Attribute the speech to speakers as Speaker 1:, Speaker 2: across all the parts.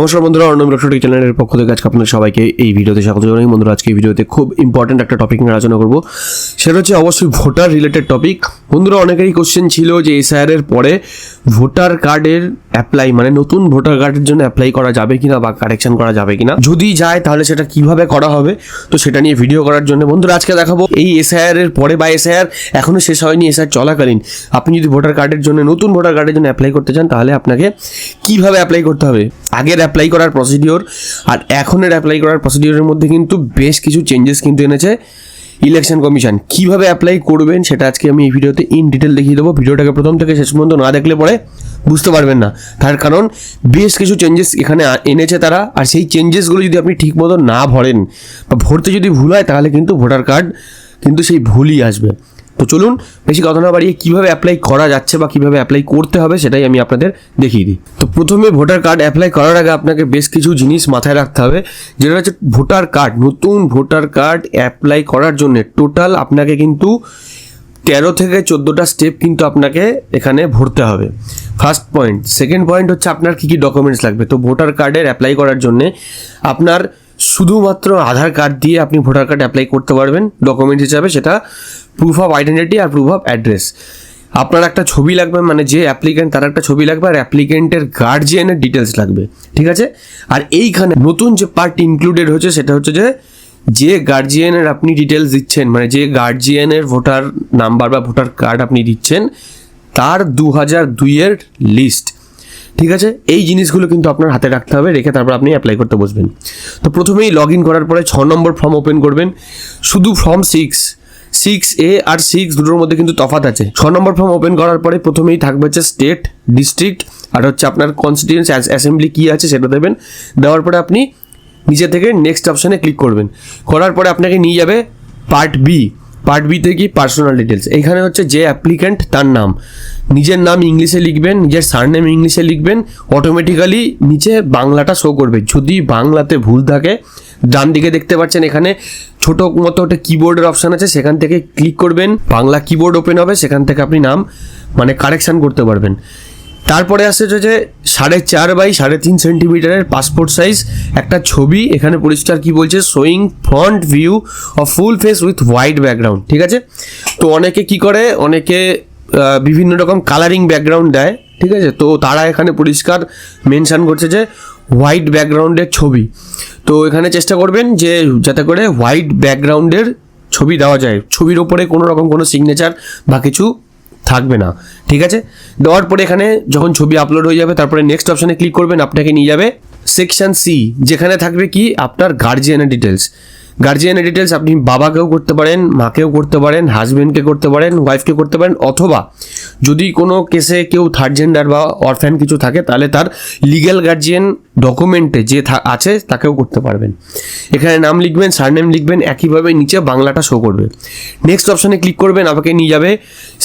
Speaker 1: নমস্কার বন্ধুরা, অর্ণব ইলেকট্রনিক চ্যানেলের পক্ষ থেকে আজকে আপনাদের সবাইকে এই ভিডিওতে স্বাগত জানাই। বন্ধুরা, আজকে এই ভিডিওতে খুব ইম্পর্টেন্ট একটা টপিক নিয়ে আলোচনা করব, সেটা হচ্ছে অবশ্যই ভোটার রিলেটেড টপিক। বন্ধুরা, অনেকেরই কোশ্চেন ছিল যে এসআইআর এর পরে ভোটার কার্ডের অ্যাপ্লাই মানে নতুন ভোটার কার্ডের জন্য অ্যাপ্লাই করা যাবে কিনা বা কারেকশন করা যাবে কিনা, যদি যায় তাহলে সেটা কিভাবে করা হবে। তো সেটা নিয়ে ভিডিও করার জন্য বন্ধুরা আজকে দেখাবো এই এসআইআর এর পরে বা এসআইআর এখনো শেষ হয়নি, এসআইআর চলাকালীন আপনি যদি ভোটার কার্ডের জন্য নতুন ভোটার কার্ডের জন্য অ্যাপ্লাই করতে চান তাহলে আপনাকে কিভাবে অ্যাপ্লাই করতে হবে। আগের অ্যাপ্লাই করার প্রসিডিওর আর এখনের অ্যাপ্লাই করার প্রসিডিওরের মধ্যে কিন্তু বেশ কিছু চেঞ্জেস কিন্তু এনেছে ইলেকশন কমিশন। কিভাবে অ্যাপ্লাই করবেন সেটা আজকে আমি এই ভিডিওতে ইন ডিটেল দেখিয়ে দেবো। ভিডিওটাকে প্রথম থেকে শেষ পর্যন্ত না দেখলে পরে বুঝতে পারবেন না, তার কারণ বেশ কিছু চেঞ্জেস এখানে এনেছে তারা। আর সেই চেঞ্জেসগুলো যদি আপনি ঠিক মতো না ভরেন বা ভরতে যদি ভুল হয় তাহলে কিন্তু ভোটার কার্ড কিন্তু সেই ভুলই আসবে। তো চলুন বেশি কথা না বাড়িয়ে কীভাবে অ্যাপ্লাই করা যাচ্ছে বা কীভাবে অ্যাপ্লাই করতে হবে সেটাই আমি আপনাদের দেখিয়ে দিই। তো প্রথমে ভোটার কার্ড অ্যাপ্লাই করার আগে আপনাকে বেশ কিছু জিনিস মাথায় রাখতে হবে, যেটা হচ্ছে ভোটার কার্ড, নতুন ভোটার কার্ড অ্যাপ্লাই করার জন্য টোটাল আপনাকে কিন্তু 13 থেকে 14টা স্টেপ কিন্তু আপনাকে এখানে ভরতে হবে। First point. সেকেন্ড পয়েন্ট হচ্ছে আপনার কী কী ডকুমেন্টস লাগবে। তো ভোটার কার্ডের অ্যাপ্লাই করার জন্যে আপনার শুধুমাত্র আধার কার্ড দিয়ে আপনি ভোটার কার্ড অ্যাপ্লাই করতে পারবেন ডকুমেন্টস হিসাবে, সেটা প্রুফ অফ আইডেন্টিটি আর প্রুফ অফ অ্যাড্রেস। আপনার একটা ছবি লাগবে, মানে যে অ্যাপ্লিকেন্ট তার একটা ছবি লাগবে, আর অ্যাপ্লিকেন্টের গার্জিয়ানের ডিটেলস লাগবে, ঠিক আছে। আর এইখানে নতুন যে পার্ট ইনক্লুডেড হচ্ছে সেটা হচ্ছে যে গার্জিয়ানের আপনি ডিটেলস দিচ্ছেন, মানে যে গার্জিয়ানের ভোটার নাম্বার বা ভোটার কার্ড আপনি দিচ্ছেন তার 2002-এর লিস্ট, ঠিক আছে। এই জিনিসগুলো কিন্তু আপনার হাতে রাখতে হবে, রেখে তারপর আপনি অ্যাপ্লাই করতে বসবেন। তো প্রথমেই লগ ইন করার পরে 6 নম্বর ফর্ম ওপেন করবেন। শুধু ফর্ম 6A আর 6 দুটোর মধ্যে কিন্তু তফাৎ আছে। 6 নম্বর ফর্ম ওপেন করার পরে প্রথমেই থাকবে হচ্ছে স্টেট, ডিস্ট্রিক্ট আর হচ্ছে আপনার কনস্টিটিউয়েন্সি অ্যাসেম্বলি কী আছে সেটা দেবেন। দেওয়ার পরে আপনি নিচে থেকে নেক্সট অপশানে ক্লিক করবেন। করার পরে আপনাকে নিয়ে যাবে পার্ট বিতে কি পার্সোনাল ডিটেলস। এইখানে হচ্ছে যে অ্যাপ্লিক্যান্ট তার নাম, নিজের নাম ইংলিশে লিখবেন, নিজের সারনেম ইংলিশে লিখবেন, অটোমেটিক্যালি নিচে বাংলাটা শো করবে। যদি বাংলাতে ভুল থাকে ডান দিকে দেখতে পাচ্ছেন এখানে ছোটো মতো একটা কিবোর্ডের অপশান আছে, সেখান থেকে ক্লিক করবেন, বাংলা কিবোর্ড ওপেন হবে, সেখান থেকে আপনি নাম মানে কারেকশান করতে পারবেন। তারপরে আসছে যে 4.5 বাই 3.5 সেন্টিমিটারের পাসপোর্ট সাইজ একটা ছবি। এখানে পরিষ্কার কি বলছে, showing front view of full face with white background, ঠিক আছে। তো অনেকে কি করে, অনেকে বিভিন্ন রকম কালারিং ব্যাকগ্রাউন্ড দেয়, ঠিক আছে। তো তারা এখানে পরিষ্কার মেনশান করছে যে হোয়াইট ব্যাকগ্রাউন্ডের ছবি। তো এখানে চেষ্টা করবেন যে যাতে করে হোয়াইট ব্যাকগ্রাউন্ডের ছবি দেওয়া যায়, ছবির ওপরে কোনো রকম কোনো সিগনেচার বা কিছু থাকবে না, ঠিক আছে। দেওয়ার পরে এখানে যখন ছবি আপলোড হয়ে যাবে তারপরে নেক্সট অপশানে ক্লিক করবেন, আপনাকে নিয়ে যাবে সেকশন সি, যেখানে থাকবে কি আপনার গার্জিয়ানের ডিটেলস। গার্জিয়ানের ডিটেলস আপনি বাবাকেও করতে পারেন, মাকেও করতে পারেন, হাজব্যান্ডকে করতে পারেন, ওয়াইফকে করতে পারেন, অথবা যদি কোনো কেসে কেউ থার্ড জেন্ডার বা অরফ্যান কিছু থাকে তাহলে তার লিগ্যাল গার্জিয়ান ডকুমেন্টে যে আছে তাকেও করতে পারবেন। এখানে নাম লিখবেন, সারনেম লিখবেন, একইভাবে নিচে বাংলাটা শো করবে। নেক্সট অপশানে ক্লিক করবেন, আপনাকে নিয়ে যাবে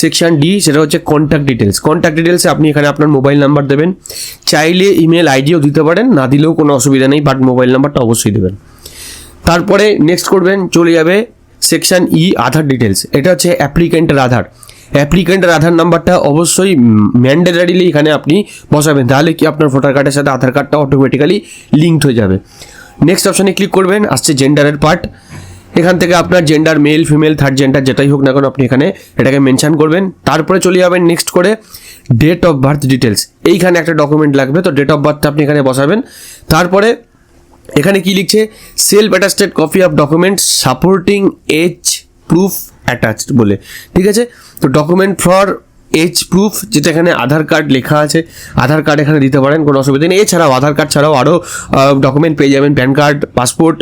Speaker 1: সেকশন ডি, সেটা হচ্ছে কন্ট্যাক্ট ডিটেলস। কন্ট্যাক্ট ডিটেলসে আপনি এখানে আপনার মোবাইল নাম্বার দেবেন, চাইলে ইমেল আইডিও দিতে পারেন, না দিলেও কোনো অসুবিধা নেই, বাট মোবাইল নাম্বারটা অবশ্যই দেবেন। তারপরে নেক্সট করবেন, চলে যাবে সেকশন ই, আধার ডিটেলস। এটা হচ্ছে অ্যাপ্লিকেন্টের আধার। অ্যাপ্লিকেন্টের আধার নাম্বারটা অবশ্যই ম্যান্ডেটারিলি এখানে আপনি বসাবেন, তাহলে কি আপনার ভোটার কার্ডের সাথে আধার কার্ডটা অটোমেটিক্যালি লিঙ্কড হয়ে যাবে। নেক্সট অপশানে ক্লিক করবেন, আসছে জেন্ডারের পার্ট। এখান থেকে আপনার gender male female third gender যেটাই হোক না কেন আপনি এখানে এটাকে মেনশান করবেন। তারপরে চলে যাবেন নেক্সট করে ডেট অফ বার্থ ডিটেলস। এইখানে একটা ডকুমেন্ট লাগবে, তো ডেট অফ বার্থটা আপনি এখানে বসাবেন। তারপরে এখানে কি লিখছে, self attested copy of document supporting as proof attached বলে, ঠিক আছে। তো ডকুমেন্ট ফর এজ প্রুফ, যেটা এখানে আধার কার্ড লেখা আছে, আধার কার্ড এখানে দিতে পারেন, কোনো অসুবিধা নেই। এছাড়াও আধার কার্ড ছাড়াও আরও ডকুমেন্ট পেয়ে যাবেন, প্যান কার্ড, পাসপোর্ট,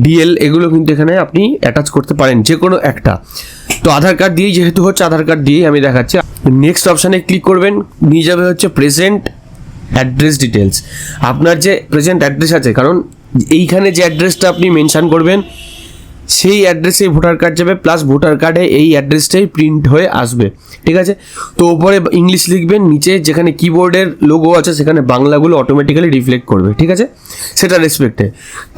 Speaker 1: ডিএল, এগুলো কিন্তু এখানে আপনি অ্যাটাচ করতে পারেন যে কোনো একটা। তো আধার কার্ড দিয়েই যেহেতু হচ্ছে, আধার কার্ড দিয়েই আমি দেখাচ্ছি। নেক্সট অপশানে ক্লিক করবেন, নিয়ে যাবে হচ্ছে প্রেজেন্ট অ্যাড্রেস ডিটেলস। আপনার যে প্রেজেন্ট অ্যাড্রেস আছে, কারণ এইখানে যে অ্যাড্রেসটা আপনি মেনশান করবেন সেই অ্যাড্রেসে ভোটার কার্ড যাবে, প্লাস ভোটার কার্ডে এই অ্যাড্রেসটাই প্রিন্ট হয়ে আসবে, ঠিক আছে। তো ওপরে ইংলিশ লিখবেন, নিচে যেখানে কিবোর্ডের লোগো আছে সেখানে বাংলাগুলো অটোমেটিক্যালি রিফ্লেক্ট করবে, ঠিক আছে, সেটা রেসপেক্টে।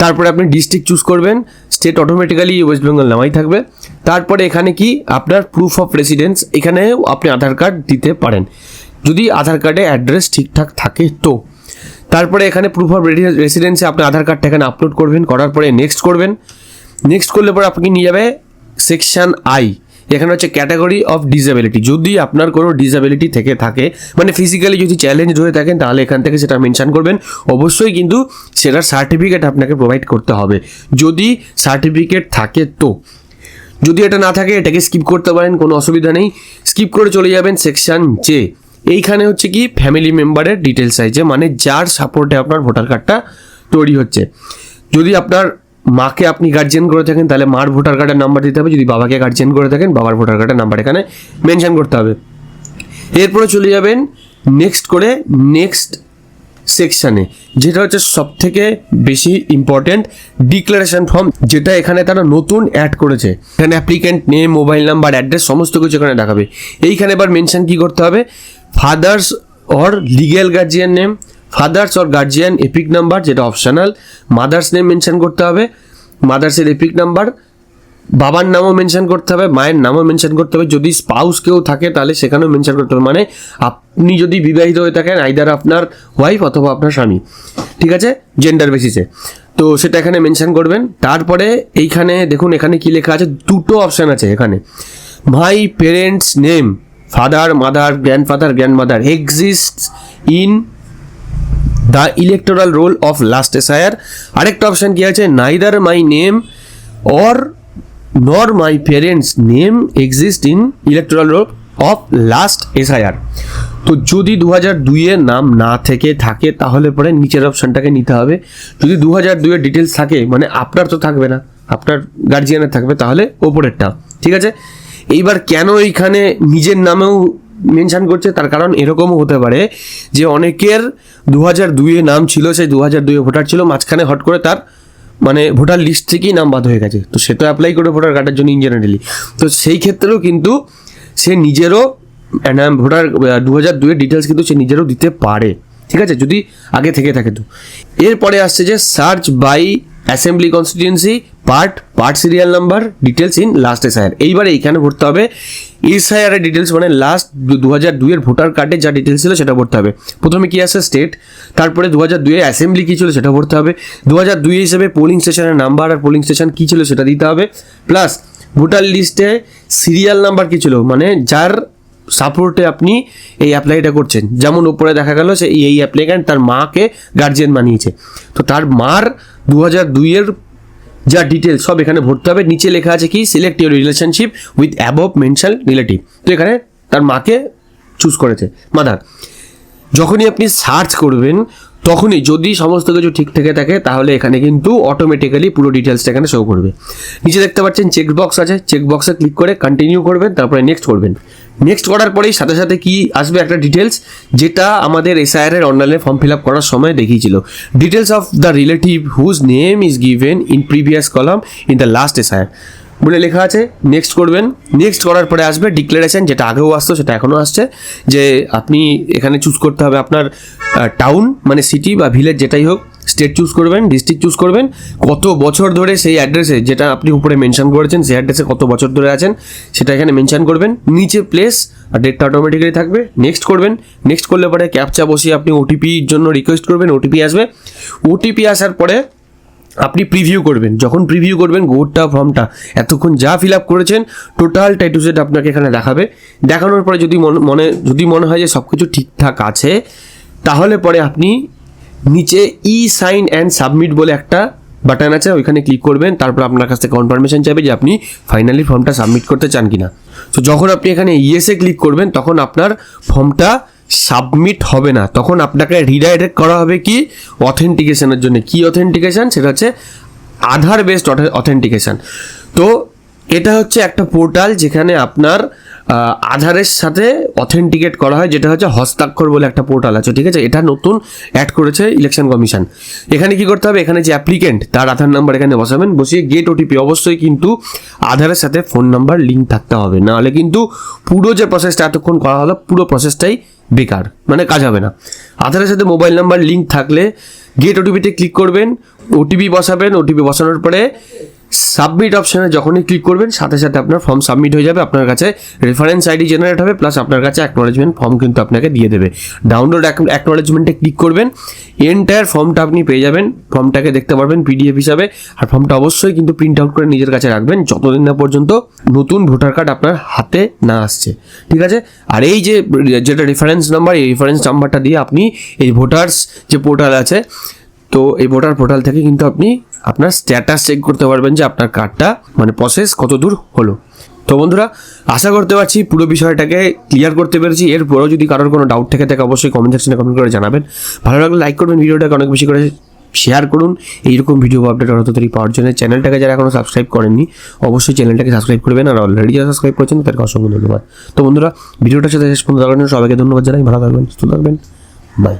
Speaker 1: তারপরে আপনি ডিস্ট্রিক্ট চুজ করবেন, স্টেট অটোমেটিক্যালি ওয়েস্ট বেঙ্গল নামাই থাকবে। তারপরে এখানে কি আপনার প্রুফ অফ রেসিডেন্স, এখানেও আপনি আধার কার্ড দিতে পারেন যদি আধার কার্ডে অ্যাড্রেস ঠিকঠাক থাকে। তো তারপরে এখানে প্রুফ অফ রেসিডেন্সে আপনি আধার কার্ডটা এখানে আপলোড করবেন, করার পরে নেক্সট করবেন। নেক্সট করলে পরে আপনাকে নিয়ে যাবে সেকশন আই, এখানে হচ্ছে ক্যাটাগরি অফ ডিসেবিলিটি। যদি আপনার কোনো ডিসেবিলিটি থেকে থাকে, মানে ফিজিক্যালি যদি চ্যালেঞ্জ হয়ে থাকেন, তাহলে এখান থেকে সেটা মেনশন করবেন। অবশ্যই কিন্তু সেটার সার্টিফিকেট আপনাকে প্রোভাইড করতে হবে, যদি সার্টিফিকেট থাকে তো। যদি এটা না থাকে এটাকে স্কিপ করতে পারেন, কোনো অসুবিধা নেই, স্কিপ করে চলে যাবেন সেকশন জে। এইখানে হচ্ছে কি ফ্যামিলি মেম্বারের ডিটেলস চাইছে, মানে যার সাপোর্টে আপনার ভোটার কার্ডটা তৈরি হচ্ছে। যদি আপনার মাকে আপনি গার্জিয়ান করে থাকেন তাহলে মার ভোটার কার্ডের নাম্বার দিতে হবে, যদি বাবাকে গার্জিয়ান করে থাকেন বাবার ভোটার কার্ডের নাম্বার এখানে মেনশন করতে হবে। এরপরে চলে যাবেন নেক্সট করে নেক্সট সেকশানে, যেটা হচ্ছে সবথেকে বেশি ইম্পর্টেন্ট, ডিক্লারেশন ফর্ম, যেটা এখানে তারা নতুন অ্যাড করেছে। এখানে applicant name, mobile number, address সমস্ত কিছু এখানে দেখাবে। এইখানে এবার মেনশন কি করতে হবে, father's or legal guardian name, father's or guardian epic number যেটা অপশনাল, মাদার্স নেম মেনশন করতে হবে, মাদার্সের এপিক নাম্বার, বাবার নামও মেনশন করতে হবে, মায়ের নামও মেনশন করতে হবে। যদি স্পাউস কেউ থাকে তাহলে সেখানেও মেনশন করতে হবে, মানে আপনি যদি বিবাহিত হয়ে থাকেন আইদার আপনার ওয়াইফ অথবা আপনার স্বামী, ঠিক আছে, জেন্ডার বেসিসে, তো সেটা এখানে মেনশন করবেন। তারপরে এইখানে দেখুন এখানে কি লেখা আছে, দুটো অপশান আছে এখানে, my parents name, father, mother, grandfather, grandmother exists in the electoral role of last SIR. আরেকটা অপশান কি আছে, নাইদার মাই নেম অর নর my parents name exist in electoral role of last SIR. তো যদি 2002 নাম না থেকে থাকে তাহলে পরে নিচের অপশানটাকে নিতে হবে। যদি 2002 ডিটেলস থাকে, মানে আপনার তো থাকবে না, আপনার গার্জিয়ানের থাকবে, তাহলে ওপরেরটা, ঠিক আছে। এইবার কেন এইখানে নিজের নামেও মেনশন করছে, তার কারণ এরকমও হতে পারে যে অনেকের 2002 নাম ছিল, সেই 2002 ভোটার ছিল, মাঝখানে হট করে তার মানে ভোটার লিস্ট থেকেই নাম বাদ হয়ে গেছে, তো সে তো অ্যাপ্লাই করে ভোটার কার্ডের জন্য ইন জেনারেলি, তো সেই ক্ষেত্রেও কিন্তু সে নিজেরও ভোটার 2002 ডিটেলস কিন্তু সে নিজেরও দিতে পারে, ঠিক আছে, যদি আগে থেকে থাকে তো। এরপরে আসছে যে search by assembly constituency part serial number details in last SIR. এইবারে এইখানে ভরতে হবে এসআইআর এর ডিটেলস, মানে লাস্ট 2002 ভোটার কার্ডে যা ডিটেলস ছিল সেটা ভরতে হবে। প্রথমে কি আসে স্টেট, তারপরে 2002 অ্যাসেম্বলি কী ছিল সেটা ভরতে হবে, 2002 হিসেবে পোলিং স্টেশনের নাম্বার আর পোলিং স্টেশন কী ছিল সেটা দিতে হবে, প্লাস ভোটার লিস্টে সিরিয়াল নাম্বার কী ছিল, মানে যার সাপোর্টে আপনি এই অ্যাপ্লাইটা করছেন। যেমন উপরে দেখা গেল সে এই অ্যাপ্লিক্যান্ট তার মাকে গার্জিয়ান বানিয়েছে, তো তার মার 2002 যা ডিটেলস সব এখানে ভরতে হবে। নিচে লেখা আছে কি, select your relationship with above mention relative, তো এখানে তার মাকে চুজ করেছে, মাদার। যখনই আপনি সার্চ করবেন তখনই যদি সমস্ত কিছু ঠিক থেকে থাকে তাহলে এখানে কিন্তু অটোমেটিক্যালি পুরো ডিটেলসটা এখানে শো করবে। নিচে দেখতে পাচ্ছেন চেকবক্স আছে, চেকবক্সে ক্লিক করে কন্টিনিউ করবেন, তারপরে নেক্সট করবেন। নেক্সট করার পরেই সাথে সাথে কি আসবে, একটা ডিটেলস, যেটা আমাদের এসআইআর এর অনলাইনে ফর্ম ফিল আপ করার সময় দেখিয়েছিল, details of the relative whose name is given in previous column in the last SIR বলে লেখা আছে। নেক্সট করবেন, নেক্সট করার পরে আসবে ডিক্লারেশন, যেটা আগেও আসতো সেটা এখনও আসছে, যে আপনি এখানে চুজ করতে হবে আপনার টাউন মানে সিটি বা ভিলেজ যেটাই হোক, স্টেট চুজ করবেন, ডিস্ট্রিক্ট চুজ করবেন, কত বছর ধরে সেই অ্যাড্রেসে যেটা আপনি উপরে মেনশন করেছেন সেই অ্যাড্রেসে কত বছর ধরে আছেন সেটা এখানে মেনশন করবেন, নিচে প্লেস আর ডেটটা অটোমেটিক্যালি থাকবে। নেক্সট করবেন, নেক্সট করলে পরে ক্যাপচা বসিয়ে আপনি ওটিপির জন্য রিকোয়েস্ট করবেন, ওটিপি আসবে, ওটিপি আসার পরে আপনি প্রিভিউ করবেন। যখন প্রিভিউ করবেন গোটা ফর্মটা এতক্ষণ যা ফিল আপ করেছেন টোটালটা টু জেড আপনাকে এখানে দেখাবে। দেখানোর পরে যদি মনে হয় যে সব কিছু ঠিকঠাক আছে তাহলে পরে আপনি নিচে ই সাইন অ্যান্ড সাবমিট বলে একটা বাটন আছে, ওইখানে ক্লিক করবেন, তারপর আপনার কাছ থেকে কনফার্মেশন চাইবে যে আপনি ফাইনালি ফর্মটা সাবমিট করতে চান কিনা। তো যখন আপনি এখানে ইয়েসে ক্লিক করবেন তখন আপনার ফর্মটা সাবমিট হবে না, তখন আপনাকে রিডাইরেক্ট করা হবে কি অথেন্টিকেশনের জন্য। কি অথেন্টিকেশন, সেটা হচ্ছে আধার বেসড অথেন্টিকেশন। তো এটা হচ্ছে একটা পোর্টাল যেখানে আপনার আধারের সাথে অথেন্টিকেট করা হয়, যেটা হচ্ছে হস্তাক্ষর বলে একটা পোর্টাল আছে, ঠিক আছে, এটা নতুন অ্যাড করেছে ইলেকশন কমিশন। এখানে কি করতে হবে, এখানে যে অ্যাপ্লিকেন্ট তার আধার নাম্বার এখানে বসাবেন, বসিয়ে গেট ওটিপি, অবশ্যই কিন্তু আধারের সাথে ফোন নাম্বার লিঙ্ক থাকতে হবে, নাহলে কিন্তু পুরো যে প্রসেসটা এতক্ষণ করা হলো পুরো প্রসেসটাই বেকার, মানে কাজ হবে না। আধারের সাথে মোবাইল নাম্বার লিঙ্ক থাকলে গেট ওটিপিতে ক্লিক করবেন, ওটিপি বসাবেন, ওটিপি বসানোর পরে সাবমিট অপশানে যখনই ক্লিক করবেন সাথে সাথে আপনার ফর্ম সাবমিট হয়ে যাবে, আপনার কাছে রেফারেন্স আইডি জেনারেট হবে, প্লাস আপনার কাছে অ্যাকনোলেজমেন্ট ফর্ম কিন্তু আপনাকে দিয়ে দেবে। ডাউনলোড অ্যাকনোলেজমেন্টে ক্লিক করবেন, এন্টায়ার ফর্মটা আপনি পেয়ে যাবেন, ফর্মটাকে দেখতে পারবেন পিডিএফ হিসাবে। আর ফর্মটা অবশ্যই কিন্তু প্রিন্ট আউট করে নিজের কাছে রাখবেন যতদিন না পর্যন্ত নতুন ভোটার কার্ড আপনার হাতে না আসছে, ঠিক আছে। আর এই যেটা রেফারেন্স নাম্বার, এই রেফারেন্স নাম্বারটা দিয়ে আপনি এই ভোটার্স যে পোর্টাল আছে, তো এই ভোটার পোর্টাল থেকে কিন্তু আপনি আপনার স্ট্যাটাস চেক করতে পারবেন যে আপনার কার্ডটা মানে প্রসেস কত দূর হলো। তো বন্ধুরা, আশা করতে পারছি পুরো বিষয়টাকে ক্লিয়ার করতে পেরেছি। এরপরেও যদি কারোর কোনো ডাউট থেকে থাকে অবশ্যই কমেন্ট সেকশনে কমেন্ট করে জানাবেন। ভালো লাগলে লাইক করবেন, ভিডিওটাকে অনেক বেশি করে শেয়ার করুন। এইরকম ভিডিও আপডেট আরও তাড়াতাড়ি পাওয়ার জন্য চ্যানেলটাকে যারা এখনও সাবস্ক্রাইব করেননি অবশ্যই চ্যানেলটাকে সাবস্ক্রাইব করবেন, আর অলরেডি যারা সাবস্ক্রাইব করেছেন তাদেরকে অসংখ্য ধন্যবাদ। তো বন্ধুরা, ভিডিওটার সাথে শেষ পর্যন্ত দেখার জন্য সবাইকে ধন্যবাদ জানাই। ভালো থাকবেন, সুস্থ থাকবেন, বাই।